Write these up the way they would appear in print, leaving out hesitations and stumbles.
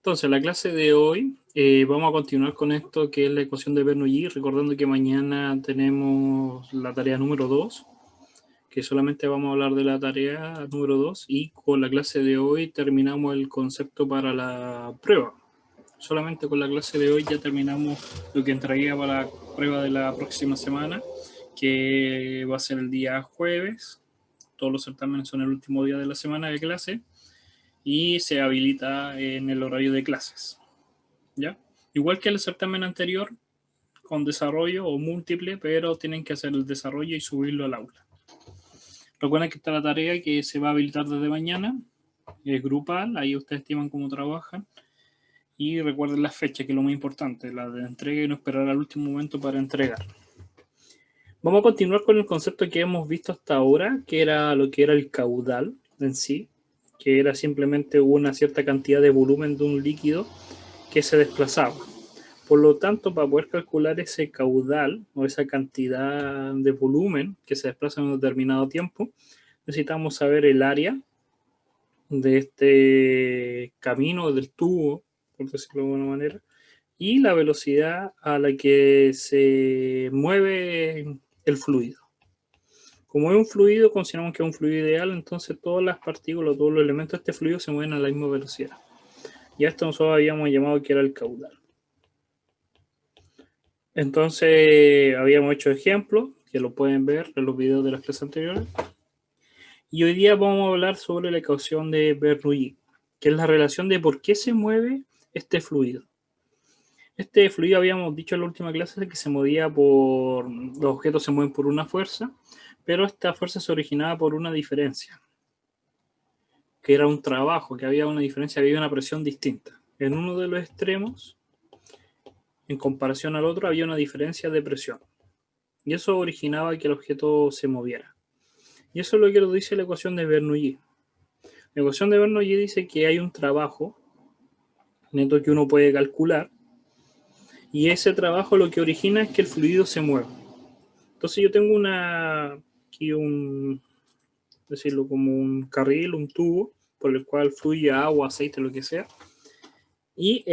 Entonces, la clase de hoy vamos a continuar con esto que es la ecuación de Bernoulli, recordando que mañana tenemos la tarea número 2, que solamente vamos a hablar de la tarea número 2 y con la clase de hoy terminamos el concepto para la prueba. Solamente con la clase de hoy ya terminamos lo que entraría para la prueba de la próxima semana, que va a ser el día jueves. Todos los certámenes son el último día de la semana de clase y se habilita en el horario de clases. ¿Ya? Igual que el certamen anterior, con desarrollo o múltiple, pero tienen que hacer el desarrollo y subirlo al aula. Recuerden que está la tarea que se va a habilitar desde mañana, es grupal, ahí ustedes estiman cómo trabajan. Y recuerden las fechas, que es lo más importante, la de entrega y no esperar al último momento para entregar. Vamos a continuar con el concepto que hemos visto hasta ahora, que era lo que era el caudal en sí, que era simplemente una cierta cantidad de volumen de un líquido que se desplazaba. Por lo tanto, para poder calcular ese caudal o esa cantidad de volumen que se desplaza en un determinado tiempo, necesitamos saber el área de este camino, del tubo, por decirlo de alguna manera, y la velocidad a la que se mueve el fluido. Como es un fluido, consideramos que es un fluido ideal, entonces todas las partículas, todos los elementos de este fluido se mueven a la misma velocidad. Y a esto nosotros habíamos llamado que era el caudal. Entonces habíamos hecho ejemplos, que lo pueden ver en los videos de las clases anteriores. Y hoy día vamos a hablar sobre la ecuación de Bernoulli, que es la relación de por qué se mueve este fluido. Este fluido habíamos dicho en la última clase que se movía por... Los objetos se mueven por una fuerza, pero esta fuerza se originaba por una diferencia, que era un trabajo, que había una diferencia, había una presión distinta. En uno de los extremos, en comparación al otro, había una diferencia de presión. Y eso originaba que el objeto se moviera. Y eso es lo que nos dice la ecuación de Bernoulli. La ecuación de Bernoulli dice que hay un trabajo neto que uno puede calcular, y ese trabajo lo que origina es que el fluido se mueva. Entonces yo tengo aquí decirlo como un carril, un tubo, por el cual fluye agua, aceite, lo que sea. Y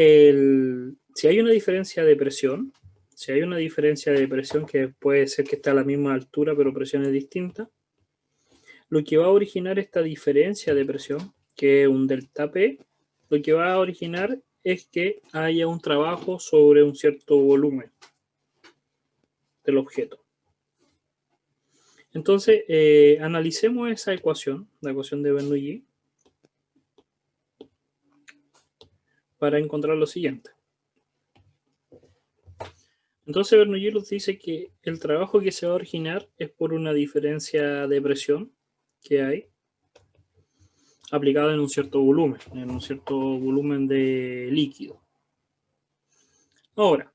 si hay una diferencia de presión, que puede ser que esté a la misma altura, pero presiones distintas, lo que va a originar esta diferencia de presión, que es un delta P, lo que va a originar es que haya un trabajo sobre un cierto volumen del objeto. Entonces, analicemos esa ecuación, la ecuación de Bernoulli, para encontrar lo siguiente. Entonces, Bernoulli nos dice que el trabajo que se va a originar es por una diferencia de presión que hay aplicada en un cierto volumen de líquido. Ahora,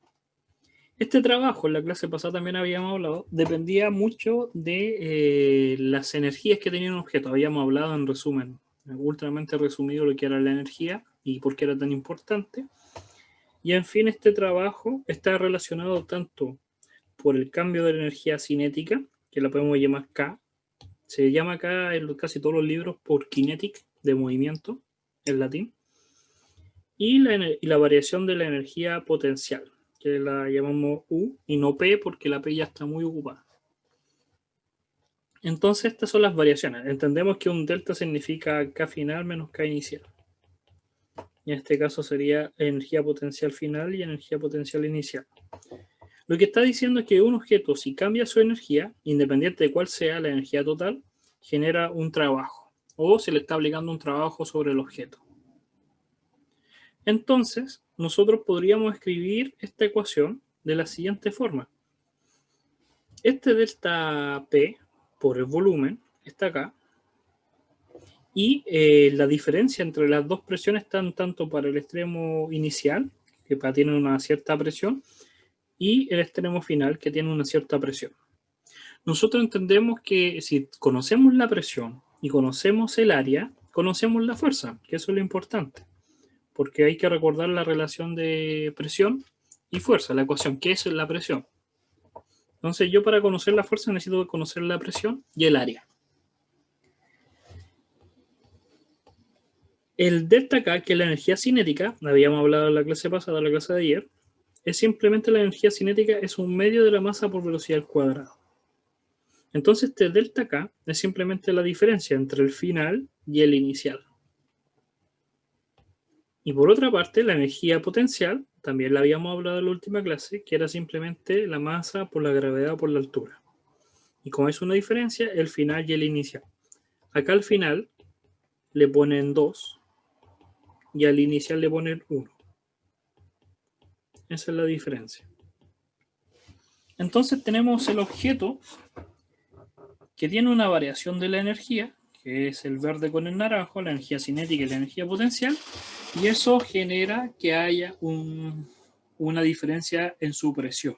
este trabajo, en la clase pasada también habíamos hablado, dependía mucho de las energías que tenía un objeto. Habíamos hablado en resumen, ultramente resumido, lo que era la energía y por qué era tan importante. Y en fin, este trabajo está relacionado tanto por el cambio de la energía cinética, que la podemos llamar K. Se llama K en casi todos los libros por kinetic, de movimiento, en latín. Y la variación de la energía potencial, que la llamamos U y no P porque la P ya está muy ocupada. Entonces estas son las variaciones. Entendemos que un delta significa K final menos K inicial. Y en este caso sería energía potencial final y energía potencial inicial. Lo que está diciendo es que un objeto, si cambia su energía, independiente de cuál sea la energía total, genera un trabajo, o se le está aplicando un trabajo sobre el objeto. Entonces, nosotros podríamos escribir esta ecuación de la siguiente forma. Este delta P por el volumen está acá, y la diferencia entre las dos presiones está tanto para el extremo inicial, que tiene una cierta presión, y el extremo final, que tiene una cierta presión. Nosotros entendemos que si conocemos la presión y conocemos el área, conocemos la fuerza, que eso es lo importante, porque hay que recordar la relación de presión y fuerza, la ecuación, ¿qué es la presión? Entonces yo para conocer la fuerza necesito conocer la presión y el área. El delta K, que es la energía cinética, habíamos hablado en la clase pasada, en la clase de ayer, es simplemente la energía cinética, es un medio de la masa por velocidad al cuadrado. Entonces este delta K es simplemente la diferencia entre el final y el inicial. Y por otra parte, la energía potencial, también la habíamos hablado en la última clase, que era simplemente la masa por la gravedad por la altura. Y como es una diferencia, el final y el inicial. Acá al final le ponen 2 y al inicial le ponen 1. Esa es la diferencia. Entonces tenemos el objeto que tiene una variación de la energía, que es el verde con el naranjo, la energía cinética y la energía potencial, y eso genera que haya una diferencia en su presión.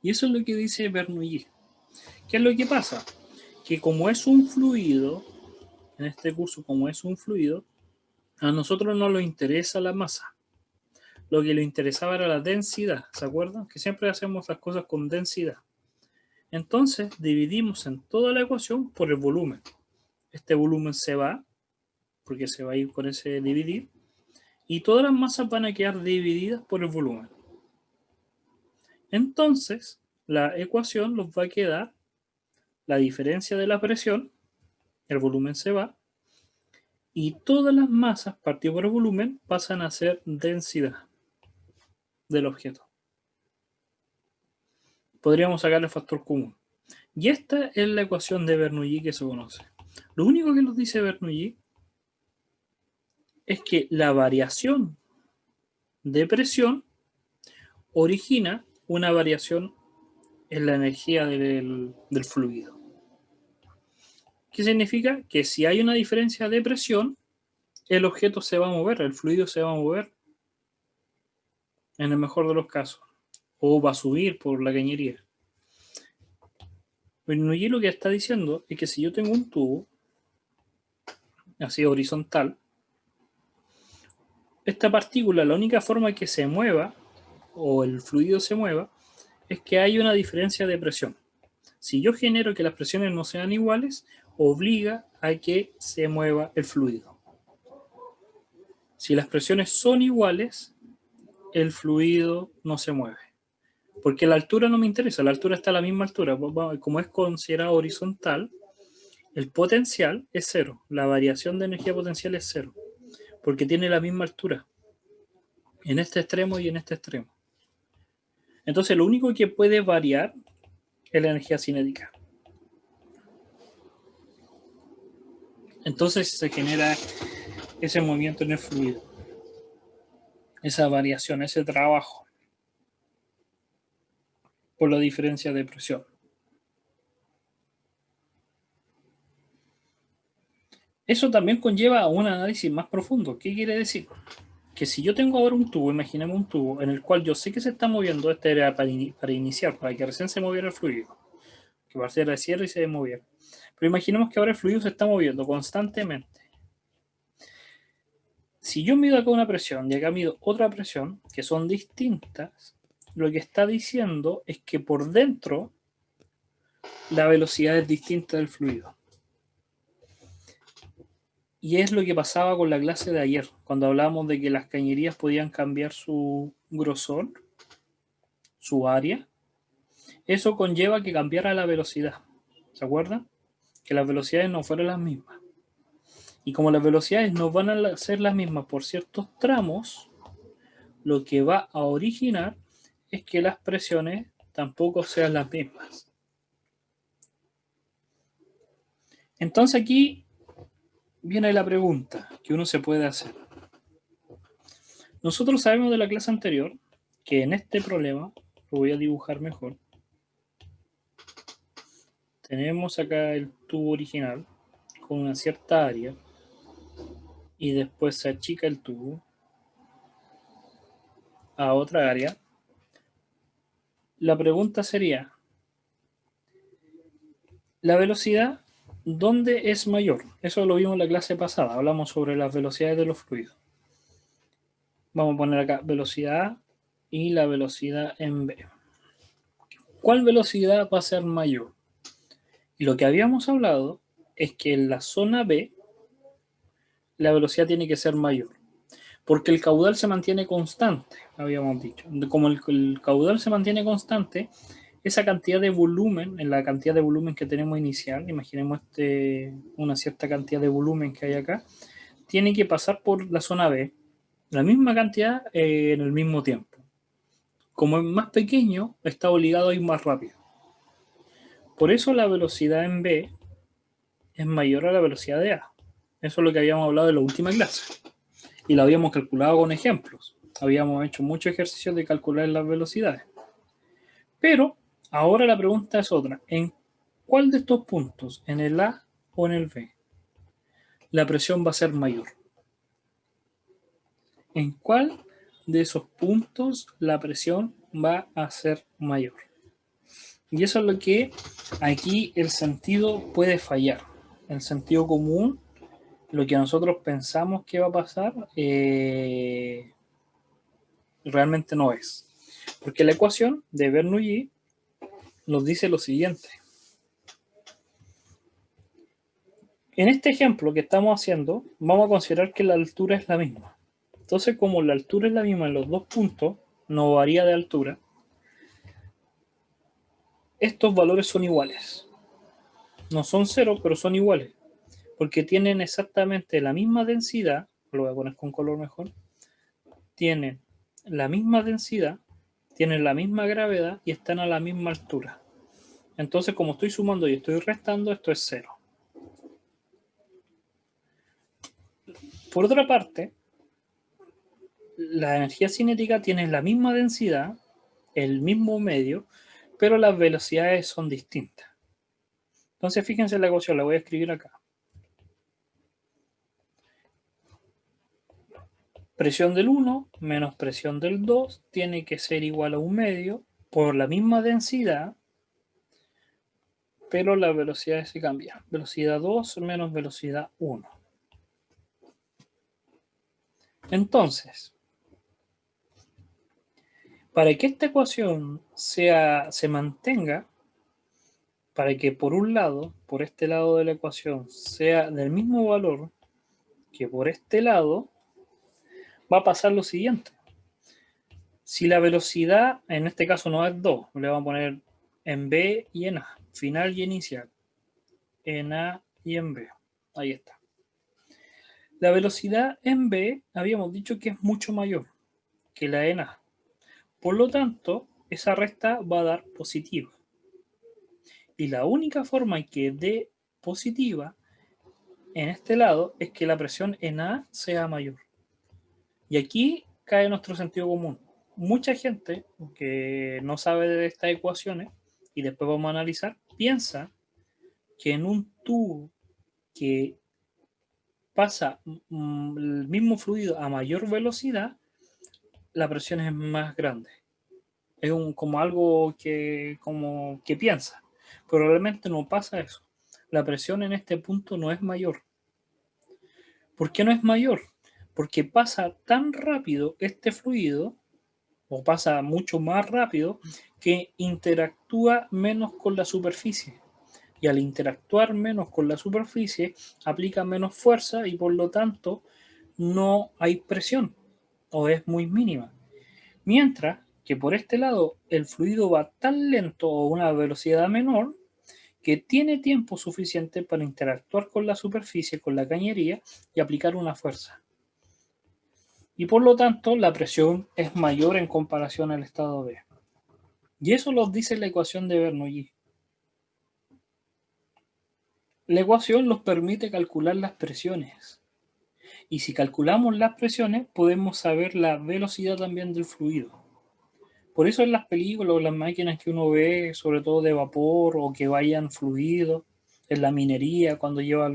Y eso es lo que dice Bernoulli. ¿Qué es lo que pasa? Que como es un fluido, en este curso como es un fluido, a nosotros no nos interesa la masa. Lo que le interesaba era la densidad, ¿se acuerdan? Que siempre hacemos las cosas con densidad. Entonces dividimos en toda la ecuación por el volumen. Este volumen se va, porque se va a ir con ese dividir, y todas las masas van a quedar divididas por el volumen. Entonces, la ecuación nos va a quedar la diferencia de la presión, el volumen se va, y todas las masas partido por el volumen pasan a ser densidad del objeto. Podríamos sacar el factor común. Y esta es la ecuación de Bernoulli que se conoce. Lo único que nos dice Bernoulli es que la variación de presión origina una variación en la energía del fluido. ¿Qué significa? Que si hay una diferencia de presión, el objeto se va a mover, el fluido se va a mover, en el mejor de los casos, o va a subir por la cañería. Bernoulli lo que está diciendo es que si yo tengo un tubo así horizontal, esta partícula, la única forma que se mueva o el fluido se mueva es que hay una diferencia de presión. Si yo genero que las presiones no sean iguales, obliga a que se mueva el fluido. Si las presiones son iguales, el fluido no se mueve. Porque la altura no me interesa, la altura está a la misma altura. Como es considerado horizontal, el potencial es cero. La variación de energía potencial es cero. Porque tiene la misma altura. En este extremo y en este extremo. Entonces lo único que puede variar es la energía cinética. Entonces se genera ese movimiento en el fluido. Esa variación, ese trabajo. Por la diferencia de presión. Eso también conlleva a un análisis más profundo. ¿Qué quiere decir? Que si yo tengo ahora un tubo, imaginemos un tubo en el cual yo sé que se está moviendo, este era para iniciar, para que recién se moviera el fluido, que partiera de cierre y se moviera. Pero imaginemos que ahora el fluido se está moviendo constantemente. Si yo mido acá una presión y acá mido otra presión, que son distintas, lo que está diciendo es que por dentro la velocidad es distinta del fluido. Y es lo que pasaba con la clase de ayer, cuando hablábamos de que las cañerías podían cambiar su grosor, su área. Eso conlleva que cambiara la velocidad. ¿Se acuerdan? Que las velocidades no fueran las mismas. Y como las velocidades no van a ser las mismas por ciertos tramos, lo que va a originar es que las presiones tampoco sean las mismas. Entonces aquí viene la pregunta que uno se puede hacer. Nosotros sabemos de la clase anterior que en este problema, lo voy a dibujar mejor, tenemos acá el tubo original con una cierta área y después se achica el tubo a otra área. La pregunta sería, ¿la velocidad dónde es mayor? Eso lo vimos en la clase pasada, hablamos sobre las velocidades de los fluidos. Vamos a poner acá velocidad A y la velocidad en B. ¿Cuál velocidad va a ser mayor? Y lo que habíamos hablado es que en la zona B la velocidad tiene que ser mayor. Porque el caudal se mantiene constante, habíamos dicho. Como el caudal se mantiene constante, esa cantidad de volumen, en la cantidad de volumen que tenemos inicial, imaginemos una cierta cantidad de volumen que hay acá, tiene que pasar por la zona B, la misma cantidad en el mismo tiempo. Como es más pequeño, está obligado a ir más rápido. Por eso la velocidad en B es mayor a la velocidad de A. Eso es lo que habíamos hablado en la última clase. Y lo habíamos calculado con ejemplos. Habíamos hecho muchos ejercicios de calcular las velocidades. Pero ahora la pregunta es otra. ¿En cuál de estos puntos, en el A o en el B, la presión va a ser mayor? ¿En cuál de esos puntos la presión va a ser mayor? Y eso es lo que aquí el sentido puede fallar. El sentido común, lo que nosotros pensamos que va a pasar, realmente no es. Porque la ecuación de Bernoulli nos dice lo siguiente. En este ejemplo que estamos haciendo, vamos a considerar que la altura es la misma. Entonces, como la altura es la misma en los dos puntos, no varía de altura, estos valores son iguales. No son cero, pero son iguales. Porque tienen exactamente la misma densidad, lo voy a poner con color mejor, tienen la misma densidad, tienen la misma gravedad y están a la misma altura. Entonces, como estoy sumando y estoy restando, esto es cero. Por otra parte, la energía cinética tiene la misma densidad, el mismo medio, pero las velocidades son distintas. Entonces, fíjense en la ecuación, la voy a escribir acá. Presión del 1 menos presión del 2 tiene que ser igual a un medio por la misma densidad, pero la velocidad se cambia. Velocidad 2 menos velocidad 1. Entonces, para que esta ecuación se mantenga, para que por un lado, por este lado de la ecuación, sea del mismo valor que por este lado, va a pasar lo siguiente. Si la velocidad, en este caso no es 2, le vamos a poner en B y en A, final y inicial, en A y en B. Ahí está. La velocidad en B habíamos dicho que es mucho mayor que la en A. Por lo tanto, esa resta va a dar positiva. Y la única forma en que dé positiva en este lado es que la presión en A sea mayor. Y aquí cae nuestro sentido común. Mucha gente que no sabe de estas ecuaciones, y después vamos a analizar, piensa que en un tubo que pasa el mismo fluido a mayor velocidad, la presión es más grande. Es como algo como que piensa, pero realmente no pasa eso. La presión en este punto no es mayor. ¿Por qué no es mayor? Porque pasa tan rápido este fluido, o pasa mucho más rápido, que interactúa menos con la superficie. Y al interactuar menos con la superficie, aplica menos fuerza y por lo tanto no hay presión o es muy mínima. Mientras que por este lado el fluido va tan lento o a una velocidad menor que tiene tiempo suficiente para interactuar con la superficie, con la cañería y aplicar una fuerza. Y por lo tanto la presión es mayor en comparación al estado B. Y eso lo dice la ecuación de Bernoulli. La ecuación nos permite calcular las presiones. Y si calculamos las presiones, podemos saber la velocidad también del fluido. Por eso en las películas o las máquinas que uno ve, sobre todo de vapor o que vayan fluidos, en la minería, cuando lleva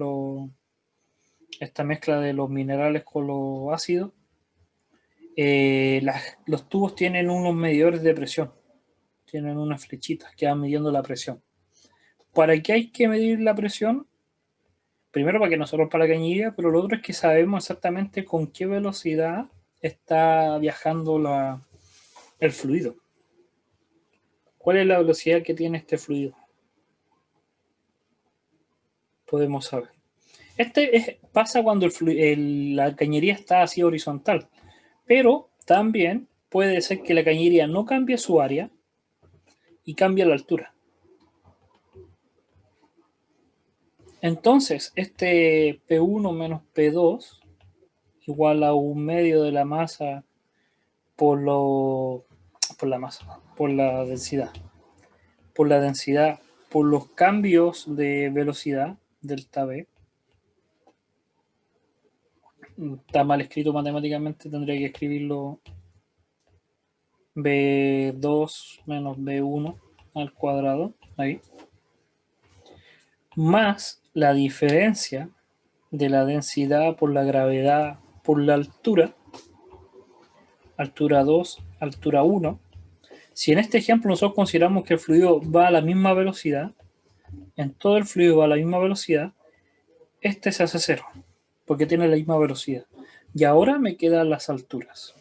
esta mezcla de los minerales con los ácidos, los tubos tienen unos medidores de presión, tienen unas flechitas que van midiendo la presión. ¿Para qué hay que medir la presión? Primero para que no solo para la cañería, pero lo otro es que sabemos exactamente con qué velocidad está viajando el fluido. ¿Cuál es la velocidad que tiene este fluido? Podemos saber. Pasa cuando la cañería está así horizontal, pero también puede ser que la cañería no cambie su área y cambie la altura. Entonces, este P1 menos P2 igual a 1/2 de la masa por la masa, por la densidad. Por la densidad, por los cambios de velocidad, delta V. Está mal escrito matemáticamente, tendría que escribirlo B2 menos B1 al cuadrado, ahí. Más la diferencia de la densidad por la gravedad por la altura, altura 2, altura 1. Si en este ejemplo nosotros consideramos que el fluido va a la misma velocidad, en todo el fluido va a la misma velocidad, este se hace cero, porque tiene la misma velocidad. Y ahora me quedan las alturas.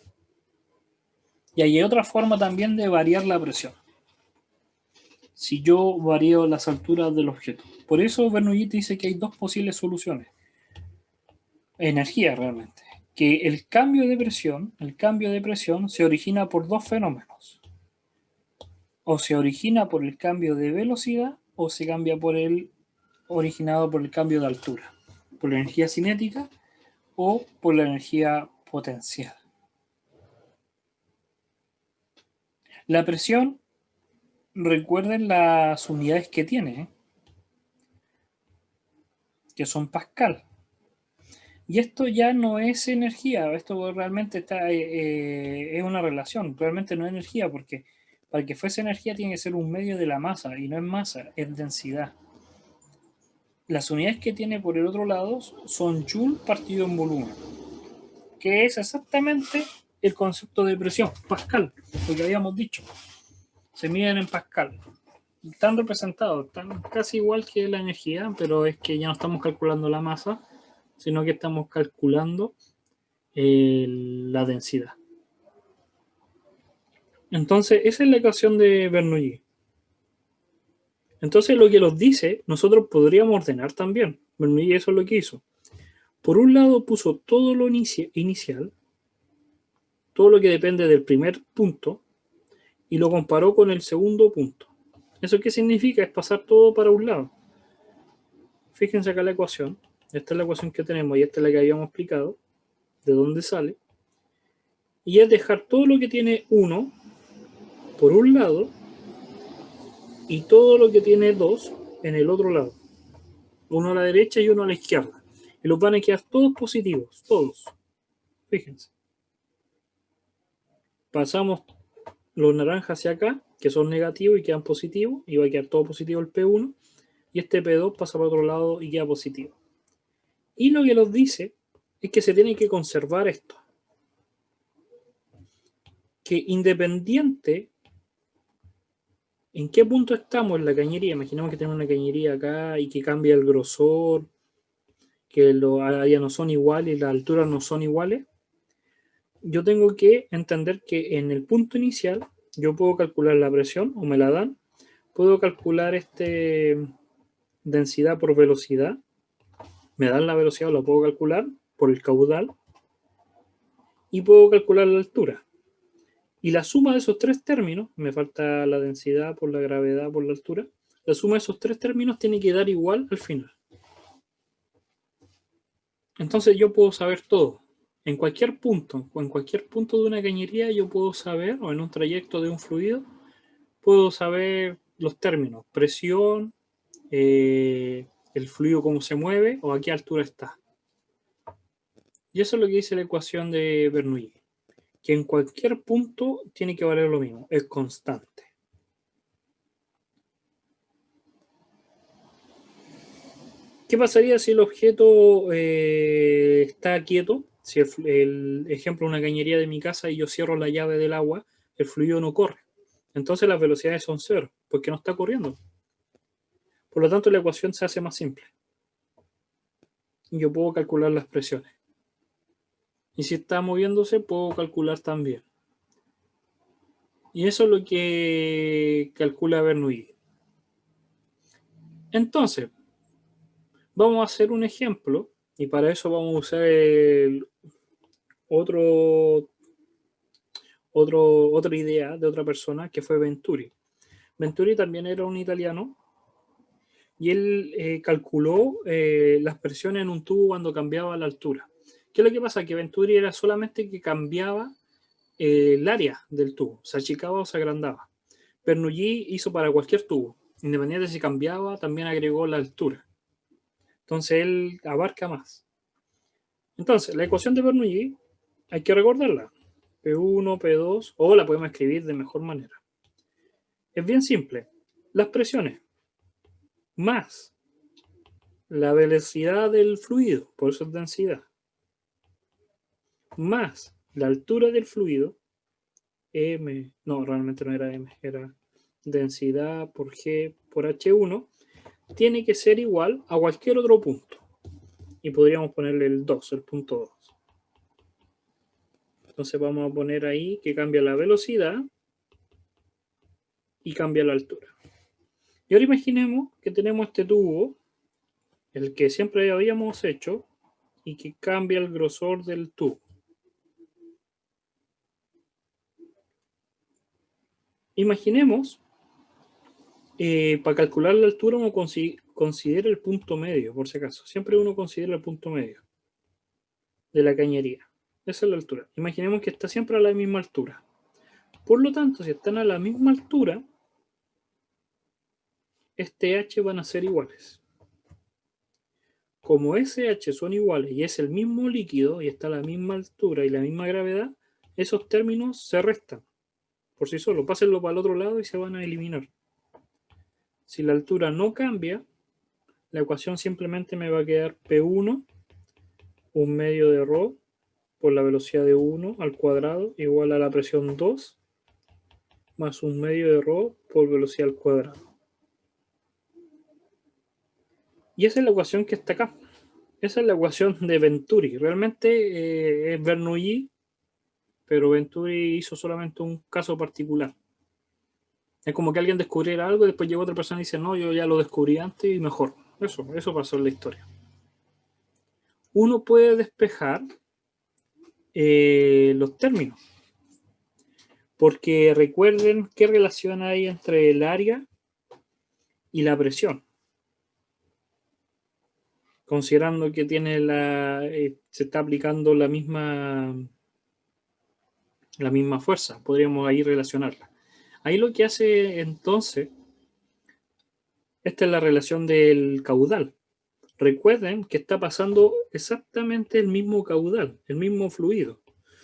Y hay otra forma también de variar la presión. Si yo varío las alturas del objeto. Por eso Bernoulli dice que hay dos posibles soluciones. Energía realmente. Que el cambio de presión se origina por dos fenómenos. O se origina por el cambio de velocidad o se cambia originado por el cambio de altura. Por la energía cinética o por la energía potencial. La presión, recuerden las unidades que tiene, que son Pascal. Y esto ya no es energía, esto realmente es una relación, realmente no es energía, porque para que fuese energía tiene que ser un medio de la masa, y no es masa, es densidad. Las unidades que tiene por el otro lado son Joule partido en volumen, que es exactamente el concepto de presión, Pascal, lo que habíamos dicho. Se miden en Pascal. Están representados, están casi igual que la energía, pero es que ya no estamos calculando la masa, sino que estamos calculando la densidad. Entonces, esa es la ecuación de Bernoulli. Entonces, lo que nos dice, nosotros podríamos ordenar también. Bernoulli eso es lo que hizo. Por un lado, puso todo lo inicial, todo lo que depende del primer punto, y lo comparó con el segundo punto. ¿Eso qué significa? Es pasar todo para un lado. Fíjense acá la ecuación. Esta es la ecuación que tenemos y esta es la que habíamos explicado. De dónde sale. Y es dejar todo lo que tiene 1 por un lado y todo lo que tiene 2 en el otro lado. Uno a la derecha y uno a la izquierda. Y los van a quedar todos positivos, todos. Fíjense. Pasamos los naranjas hacia acá, que son negativos y quedan positivos, y va a quedar todo positivo el P1, y este P2 pasa para otro lado y queda positivo. Y lo que nos dice es que se tiene que conservar esto. Que independiente en qué punto estamos en la cañería, imaginemos que tenemos una cañería acá y que cambia el grosor, que los áreas no son iguales y las alturas no son iguales, yo tengo que entender que en el punto inicial yo puedo calcular la presión o me la dan, puedo calcular densidad por velocidad, me dan la velocidad, lo puedo calcular por el caudal y puedo calcular la altura. Y la suma de esos tres términos, me falta la densidad por la gravedad por la altura, la suma de esos tres términos tiene que dar igual al final. Entonces yo puedo saber todo. En cualquier punto, o en cualquier punto de una cañería yo puedo saber, o en un trayecto de un fluido, puedo saber los términos, presión, el fluido cómo se mueve o a qué altura está. Y eso es lo que dice la ecuación de Bernoulli, que en cualquier punto tiene que valer lo mismo, es constante. ¿Qué pasaría si el objeto está quieto? Si el ejemplo, una cañería de mi casa y yo cierro la llave del agua, el fluido no corre. Entonces las velocidades son cero, porque no está corriendo. Por lo tanto, la ecuación se hace más simple. Yo puedo calcular las presiones. Y si está moviéndose, puedo calcular también. Y eso es lo que calcula Bernoulli. Entonces, Vamos a hacer un ejemplo y para eso vamos a usar otra idea de otra persona que fue Venturi. Venturi también era un italiano y él calculó las presiones en un tubo cuando cambiaba la altura. ¿Qué es lo que pasa? Que Venturi era solamente que cambiaba el área del tubo, se achicaba o se agrandaba. Bernoulli hizo para cualquier tubo, independiente de si cambiaba, también agregó la altura. Entonces él abarca más. Entonces, la ecuación de Bernoulli hay que recordarla. P1, P2, o la podemos escribir de mejor manera. Es bien simple. Las presiones más la velocidad del fluido, por eso es densidad, más la altura del fluido, M, no, realmente no era M, era densidad por G por H1, tiene que ser igual a cualquier otro punto. Y podríamos ponerle el 2, el punto 2. Entonces vamos a poner ahí que cambia la velocidad y cambia la altura. Y ahora imaginemos que tenemos este tubo, el que siempre habíamos hecho, y que cambia el grosor del tubo. Imaginemos, para calcular la altura uno considera el punto medio, por si acaso. Siempre uno considera el punto medio de la cañería. Esa es la altura. Imaginemos que está siempre a la misma altura. Por lo tanto, si están a la misma altura, este H van a ser iguales. Como SH son iguales y es el mismo líquido y está a la misma altura y la misma gravedad, esos términos se restan por sí solos. Pásenlo para el otro lado y se van a eliminar. Si la altura no cambia, la ecuación simplemente me va a quedar P1, un medio de ρ por la velocidad de 1 al cuadrado igual a la presión 2 más un medio de ρ por velocidad al cuadrado. Y esa es la ecuación que está acá. Esa es la ecuación de Venturi. Realmente es Bernoulli, pero Venturi hizo solamente un caso particular. Es como que alguien descubriera algo y después llegó otra persona y dice, no, yo ya lo descubrí antes y mejor. Eso pasó en la historia. Uno puede despejar los términos, porque recuerden qué relación hay entre el área y la presión. Considerando que tiene se está aplicando la misma fuerza, podríamos ahí relacionarla. Ahí lo que hace entonces, esta es la relación del caudal. Recuerden que está pasando exactamente el mismo caudal, el mismo fluido.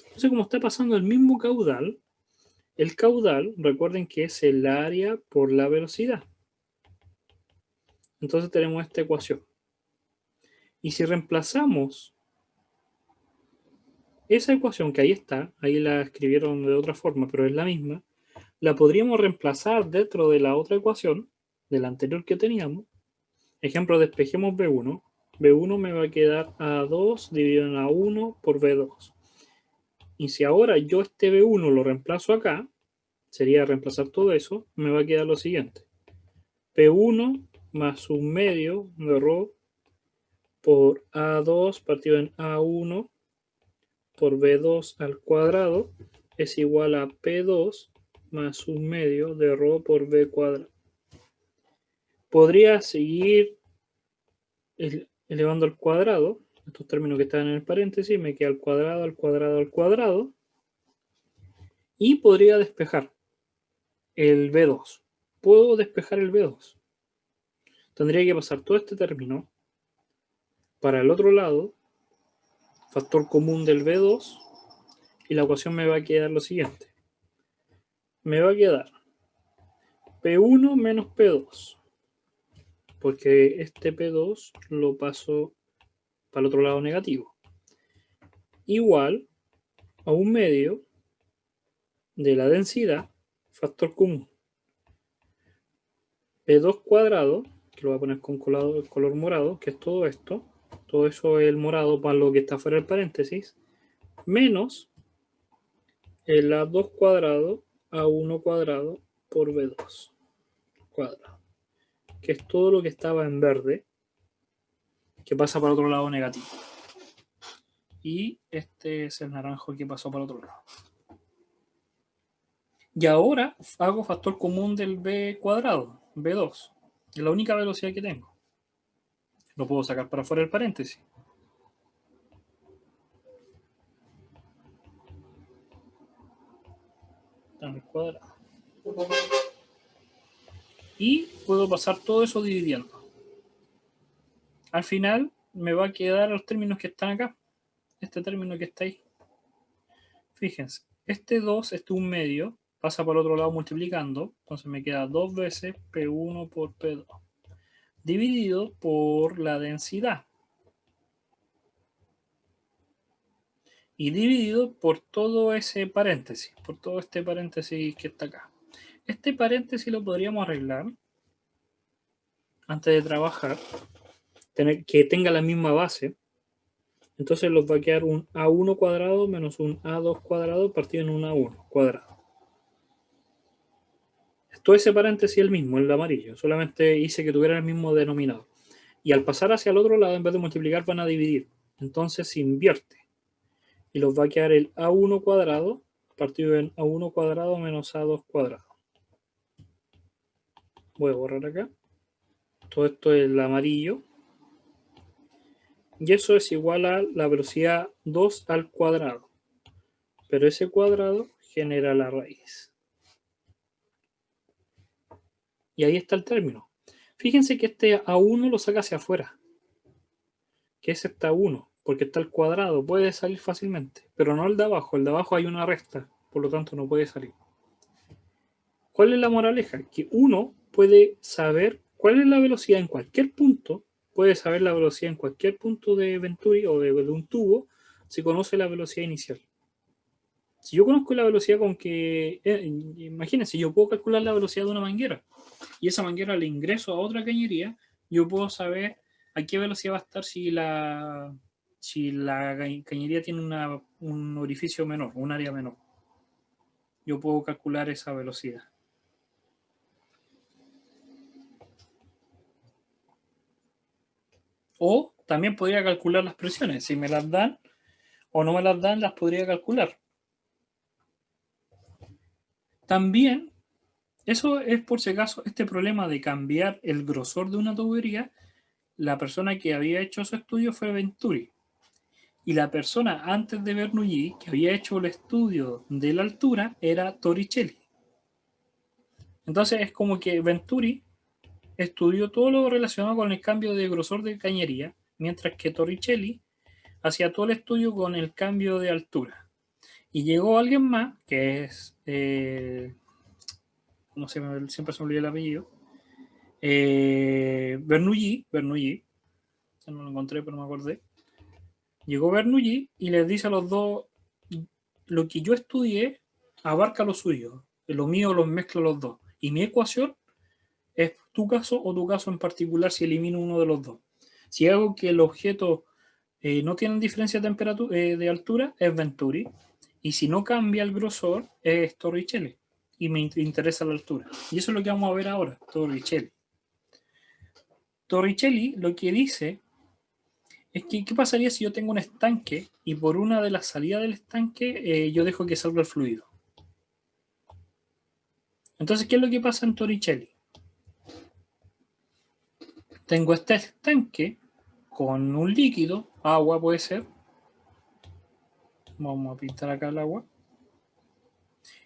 Entonces, como está pasando el mismo caudal, el caudal, recuerden que es el área por la velocidad. Entonces tenemos esta ecuación. Y si reemplazamos esa ecuación que ahí está, ahí la escribieron de otra forma, pero es la misma, la podríamos reemplazar dentro de la otra ecuación, de la anterior que teníamos. Ejemplo, despejemos B1. B1 me va a quedar A2 dividido en A1 por B2. Y si ahora yo este B1 lo reemplazo acá, sería reemplazar todo eso, me va a quedar lo siguiente. P1 más un medio de ρ por A2 partido en A1 por B2 al cuadrado es igual a P2 más un medio de ρ por B cuadrado. Podría seguir elevando al cuadrado, estos términos que están en el paréntesis, me queda al cuadrado, al cuadrado, al cuadrado, y podría despejar el B2. Puedo despejar el B2. Tendría que pasar todo este término para el otro lado, factor común del B2, y la ecuación me va a quedar lo siguiente. Me va a quedar P1 menos P2, porque este P2 lo paso para el otro lado negativo, igual a un medio de la densidad, factor común, P2 cuadrado, que lo voy a poner con color morado, que es todo esto, todo eso es el morado para lo que está fuera del paréntesis, menos el A2 cuadrado, A1 cuadrado por B2 cuadrado, que es todo lo que estaba en verde, que pasa para el otro lado negativo. Y este es el naranjo que pasó para el otro lado. Y ahora hago factor común del b cuadrado, b2. Es la única velocidad que tengo. Lo puedo sacar para fuera del paréntesis. Al cuadrado. Y puedo pasar todo eso dividiendo. Al final me va a quedar los términos que están acá. Este término que está ahí. Fíjense, este 2, este 1 medio, pasa por el otro lado multiplicando. Entonces me queda 2 veces P1 por P2. Dividido por la densidad. Y dividido por todo ese paréntesis. Por todo este paréntesis que está acá. Este paréntesis lo podríamos arreglar antes de trabajar. Que tenga la misma base. Entonces nos va a quedar un A1 cuadrado menos un A2 cuadrado partido en un A1 cuadrado. Todo ese paréntesis es el mismo, el amarillo. Solamente hice que tuviera el mismo denominador. Y al pasar hacia el otro lado, en vez de multiplicar, van a dividir. Entonces se invierte. Y nos va a quedar el A1 cuadrado partido en A1 cuadrado menos A2 cuadrado. Voy a borrar acá. Todo esto es el amarillo. Y eso es igual a la velocidad 2 al cuadrado. Pero ese cuadrado genera la raíz. Y ahí está el término. Fíjense que este A1 lo saca hacia afuera. Que es este A1, porque está al cuadrado. Puede salir fácilmente. Pero no el de abajo. El de abajo hay una resta. Por lo tanto no puede salir. ¿Cuál es la moraleja? Que uno puede saber cuál es la velocidad en cualquier punto. Puede saber la velocidad en cualquier punto de Venturi o de un tubo si conoce la velocidad inicial. Si yo conozco la velocidad con que... imagínense, yo puedo calcular la velocidad de una manguera y esa manguera le ingreso a otra cañería, yo puedo saber a qué velocidad va a estar si la cañería tiene un orificio menor, un área menor. Yo puedo calcular esa velocidad. O también podría calcular las presiones. Si me las dan o no me las dan, las podría calcular. También, eso es por si acaso, este problema de cambiar el grosor de una tubería, la persona que había hecho su estudio fue Venturi. Y la persona antes de Bernoulli, que había hecho el estudio de la altura, era Torricelli. Entonces es como que Venturi estudió todo lo relacionado con el cambio de grosor de cañería, mientras que Torricelli hacía todo el estudio con el cambio de altura. Y llegó alguien más, que es, no sé, siempre se me olvida el apellido, Bernoulli, no lo encontré pero me acordé. Llegó Bernoulli y les dice a los dos, lo que yo estudié abarca lo suyo, lo mío los mezclo los dos. Y mi ecuación es tu caso o tu caso en particular si elimino uno de los dos. Si hago que el objeto no tiene diferencia de temperatura, de altura, es Venturi. Y si no cambia el grosor, es Torricelli. Y me interesa la altura. Y eso es lo que vamos a ver ahora, Torricelli. Torricelli lo que dice es que ¿qué pasaría si yo tengo un estanque y por una de las salidas del estanque yo dejo que salga el fluido? Entonces, ¿qué es lo que pasa en Torricelli? Tengo este estanque con un líquido, agua puede ser. Vamos a pintar acá el agua.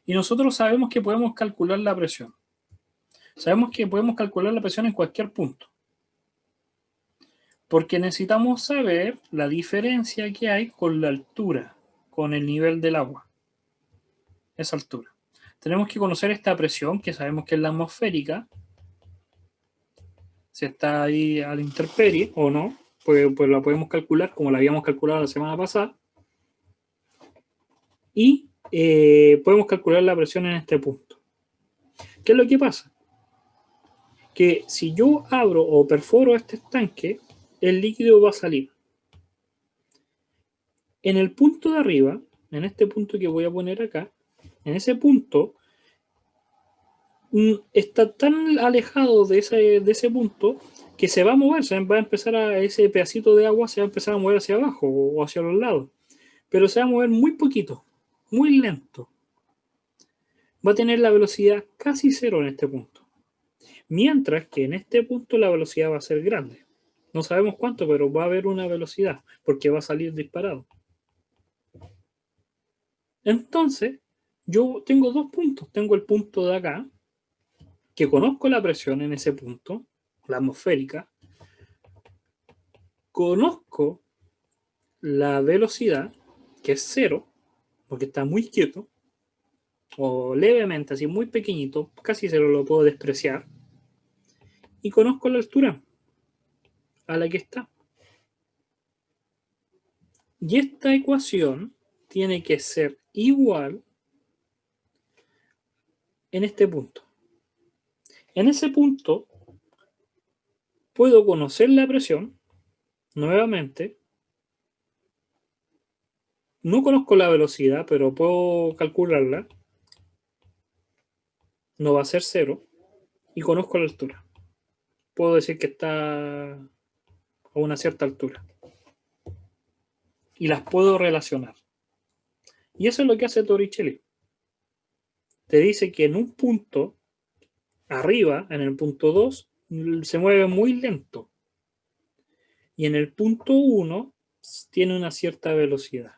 Y nosotros sabemos que podemos calcular la presión. Sabemos que podemos calcular la presión en cualquier punto. Porque necesitamos saber la diferencia que hay con la altura, con el nivel del agua. Esa altura. Tenemos que conocer esta presión, que sabemos que es la atmosférica. Si está ahí a la intemperie o no, pues la podemos calcular como la habíamos calculado la semana pasada. Y podemos calcular la presión en este punto. ¿Qué es lo que pasa? Que si yo abro o perforo este estanque, el líquido va a salir. En el punto de arriba, en este punto que voy a poner acá, en ese punto, está tan alejado de ese punto que se va a mover, se va a empezar ese pedacito de agua se va a empezar a mover hacia abajo o hacia los lados, pero se va a mover muy poquito, muy lento. Va a tener la velocidad casi cero en este punto. Mientras que en este punto la velocidad va a ser grande. No sabemos cuánto, pero va a haber una velocidad porque va a salir disparado. Entonces, yo tengo dos puntos. Tengo el punto de acá, que conozco la presión en ese punto, la atmosférica. Conozco la velocidad, que es cero, porque está muy quieto, o levemente, así muy pequeñito, casi cero, lo puedo despreciar. Y conozco la altura a la que está. Y esta ecuación tiene que ser igual en este punto. En ese punto puedo conocer la presión nuevamente. No conozco la velocidad, pero puedo calcularla. No va a ser cero. Y conozco la altura. Puedo decir que está a una cierta altura. Y las puedo relacionar. Y eso es lo que hace Torricelli. Te dice que en un punto, arriba, en el punto 2, se mueve muy lento. Y en el punto 1 tiene una cierta velocidad.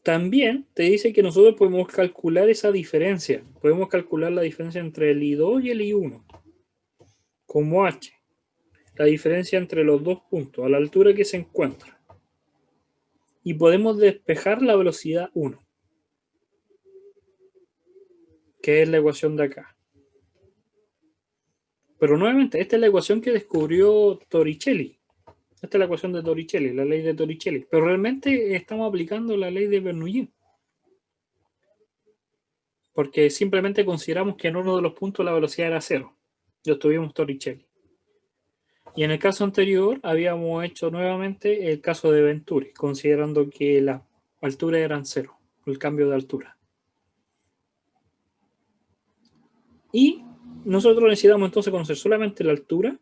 También te dice que nosotros podemos calcular esa diferencia. Podemos calcular la diferencia entre el I2 y el I1 como H. La diferencia entre los dos puntos a la altura que se encuentra. Y podemos despejar la velocidad 1, que es la ecuación de acá. Pero nuevamente, esta es la ecuación que descubrió Torricelli. Esta es la ecuación de Torricelli, la ley de Torricelli. Pero realmente estamos aplicando la ley de Bernoulli. Porque simplemente consideramos que en uno de los puntos la velocidad era cero. Lo tuvimos Torricelli. Y en el caso anterior habíamos hecho nuevamente el caso de Venturi, considerando que las alturas eran cero, el cambio de altura. Y nosotros necesitamos entonces conocer solamente la altura,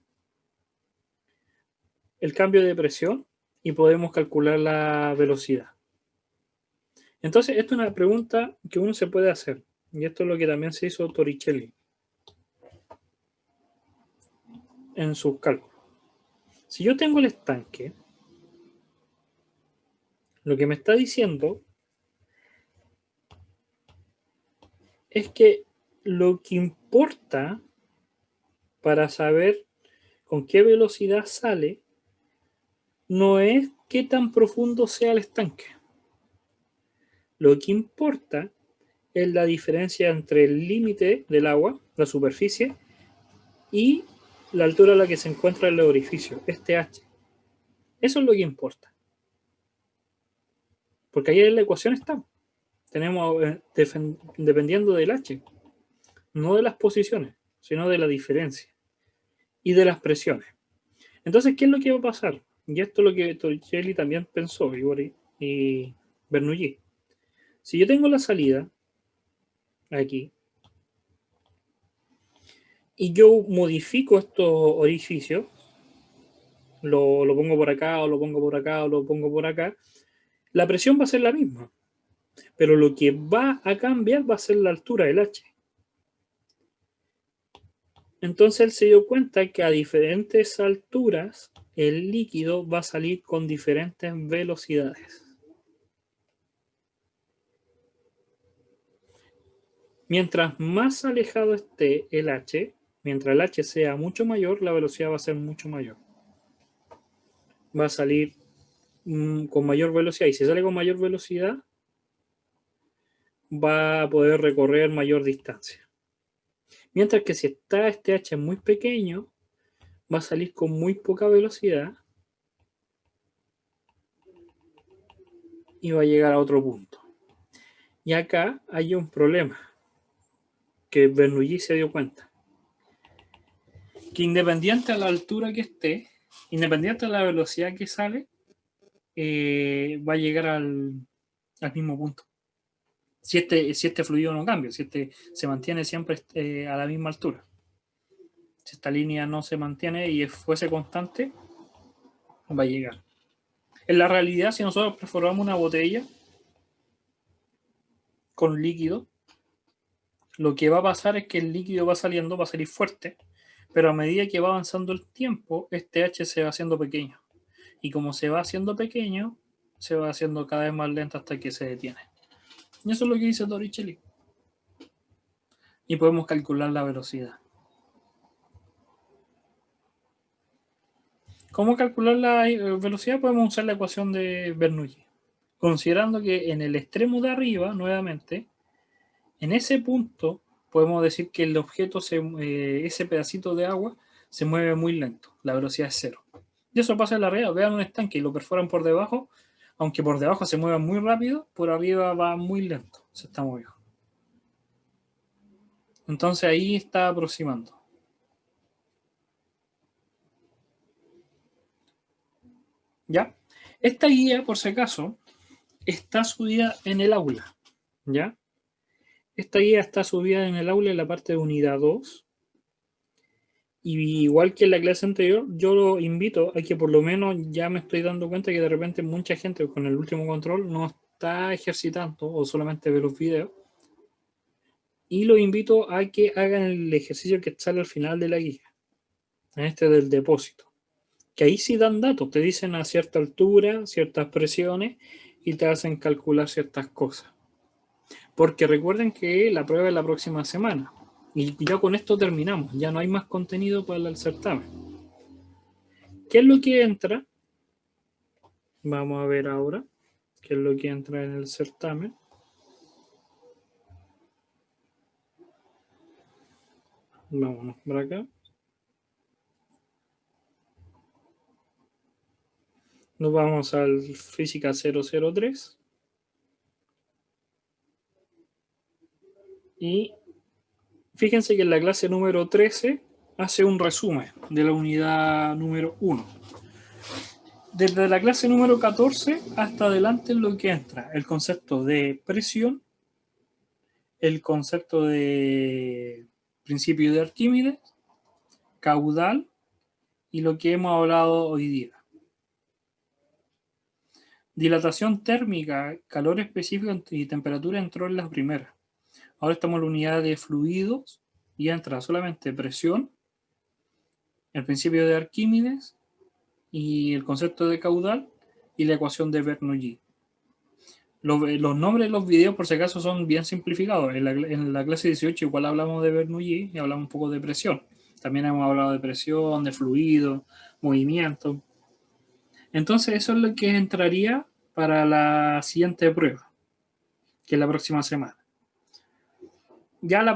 el cambio de presión y podemos calcular la velocidad. Entonces, esta es una pregunta que uno se puede hacer. Y esto es lo que también se hizo Torricelli en sus cálculos. Si yo tengo el estanque, lo que me está diciendo es que lo que importa para saber con qué velocidad sale no es qué tan profundo sea el estanque. Lo que importa es la diferencia entre el límite del agua, la superficie, y la altura a la que se encuentra el orificio, este H. Eso es lo que importa. Porque ahí en la ecuación está. Tenemos dependiendo del H, no de las posiciones, sino de la diferencia y de las presiones. Entonces, ¿qué es lo que va a pasar? Y esto es lo que Torricelli también pensó y Bernoulli. Si yo tengo la salida aquí y yo modifico estos orificios, lo pongo por acá o lo pongo por acá o lo pongo por acá, la presión va a ser la misma. Pero lo que va a cambiar va a ser la altura del H. Entonces él se dio cuenta que a diferentes alturas el líquido va a salir con diferentes velocidades. Mientras más alejado esté el H, mientras el H sea mucho mayor, la velocidad va a ser mucho mayor. Va a salir con mayor velocidad. Y si sale con mayor velocidad, va a poder recorrer mayor distancia. Mientras que si está este H muy pequeño, va a salir con muy poca velocidad y va a llegar a otro punto. Y acá hay un problema que Bernoulli se dio cuenta. Que independiente a la altura que esté, independiente a la velocidad que sale, va a llegar al mismo punto. Si este fluido no cambia, si este se mantiene siempre a la misma altura. Si esta línea no se mantiene y fuese constante, va a llegar. En la realidad, si nosotros perforamos una botella con líquido, lo que va a pasar es que el líquido va saliendo, va a salir fuerte, pero a medida que va avanzando el tiempo, este H se va haciendo pequeño. Y como se va haciendo pequeño, se va haciendo cada vez más lento hasta que se detiene. Y eso es lo que dice Torricelli. Y podemos calcular la velocidad. ¿Cómo calcular la velocidad? Podemos usar la ecuación de Bernoulli. Considerando que en el extremo de arriba, nuevamente, en ese punto, podemos decir que el objeto, ese pedacito de agua, se mueve muy lento. La velocidad es cero. Y eso pasa en la realidad. Vean un estanque y lo perforan por debajo. Aunque por debajo se mueva muy rápido, por arriba va muy lento. Se está moviendo. Entonces ahí está aproximando. ¿Ya? Esta guía, por si acaso, está subida en el aula. ¿Ya? Esta guía está subida en el aula en la parte de unidad 2. Y igual que en la clase anterior, yo lo invito a que por lo menos ya me estoy dando cuenta que de repente mucha gente con el último control no está ejercitando o solamente ve los videos. Y lo invito a que hagan el ejercicio que sale al final de la guía, en este del depósito. Que ahí sí dan datos, te dicen a cierta altura, ciertas presiones y te hacen calcular ciertas cosas. Porque recuerden que la prueba es la próxima semana. Y ya con esto terminamos, ya no hay más contenido para el certamen. ¿Qué es lo que entra? Vamos a ver ahora qué es lo que entra en el certamen. Vámonos para acá. Nos vamos al Física 003. Y fíjense que en la clase número 13 hace un resumen de la unidad número 1. Desde la clase número 14 hasta adelante es lo que entra el concepto de presión, el concepto de principio de Arquímedes, caudal y lo que hemos hablado hoy día. Dilatación térmica, calor específico y temperatura entró en las primeras. Ahora estamos en la unidad de fluidos y entra solamente presión, el principio de Arquímedes y el concepto de caudal y la ecuación de Bernoulli. Los nombres de los videos, por si acaso, son bien simplificados. En la clase 18 igual hablamos de Bernoulli y hablamos un poco de presión. También hemos hablado de presión, de fluido, movimiento. Entonces eso es lo que entraría para la siguiente prueba, que es la próxima semana. Ya la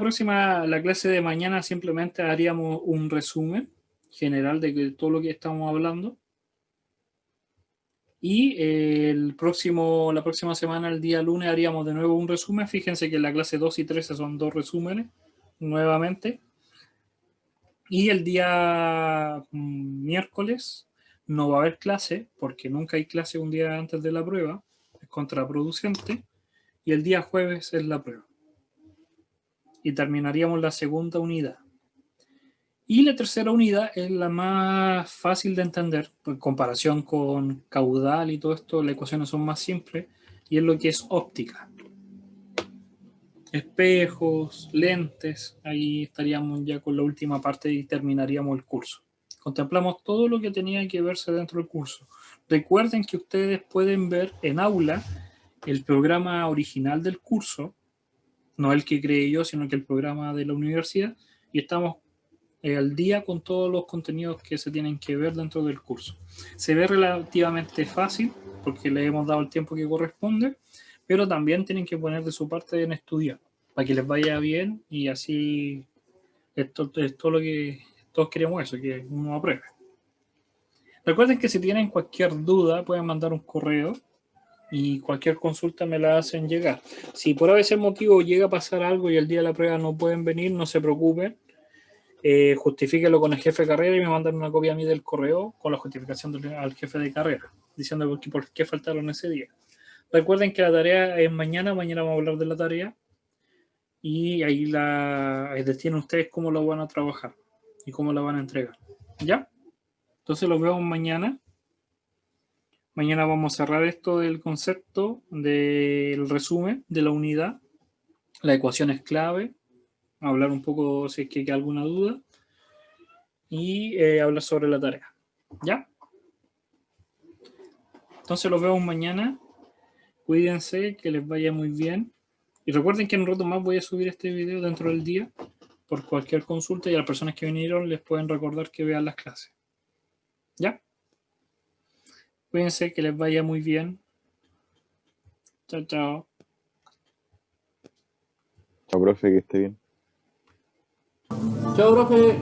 clase de mañana simplemente haríamos un resumen general de todo lo que estamos hablando. Y la próxima semana, el día lunes, haríamos de nuevo un resumen. Fíjense que en la clase 2 y 13 son 2 resúmenes nuevamente. Y el día miércoles no va a haber clase, porque nunca hay clase un día antes de la prueba. Es contraproducente. Y el día jueves es la prueba. Y terminaríamos la segunda unidad. Y la tercera unidad es la más fácil de entender, en comparación con caudal y todo esto, las ecuaciones son más simples, y es lo que es óptica. Espejos, lentes, ahí estaríamos ya con la última parte y terminaríamos el curso. Contemplamos todo lo que tenía que verse dentro del curso. Recuerden que ustedes pueden ver en aula el programa original del curso, no el que creé yo, sino que el programa de la universidad, y estamos al día con todos los contenidos que se tienen que ver dentro del curso. Se ve relativamente fácil porque le hemos dado el tiempo que corresponde, pero también tienen que poner de su parte en estudiar para que les vaya bien y así esto es todo lo que todos queremos, eso, que uno apruebe. Recuerden que si tienen cualquier duda pueden mandar un correo y cualquier consulta me la hacen llegar. Si por ese motivo llega a pasar algo y el día de la prueba no pueden venir, no se preocupen. Justifíquelo con el jefe de carrera y me mandan una copia a mí del correo con la justificación al jefe de carrera, diciendo por qué faltaron ese día. Recuerden que la tarea es mañana vamos a hablar de la tarea y ahí tienen ustedes cómo lo van a trabajar y cómo la van a entregar. ¿Ya? Entonces los vemos mañana. Mañana vamos a cerrar esto del concepto, del resumen de la unidad, la ecuación es clave, hablar un poco si es que hay alguna duda y hablar sobre la tarea. ¿Ya? Entonces los vemos mañana. Cuídense, que les vaya muy bien. Y recuerden que en un rato más voy a subir este video dentro del día por cualquier consulta y a las personas que vinieron les pueden recordar que vean las clases. ¿Ya? Cuídense, que les vaya muy bien. Chao, chao. Chao, profe, que esté bien. Chao, profe.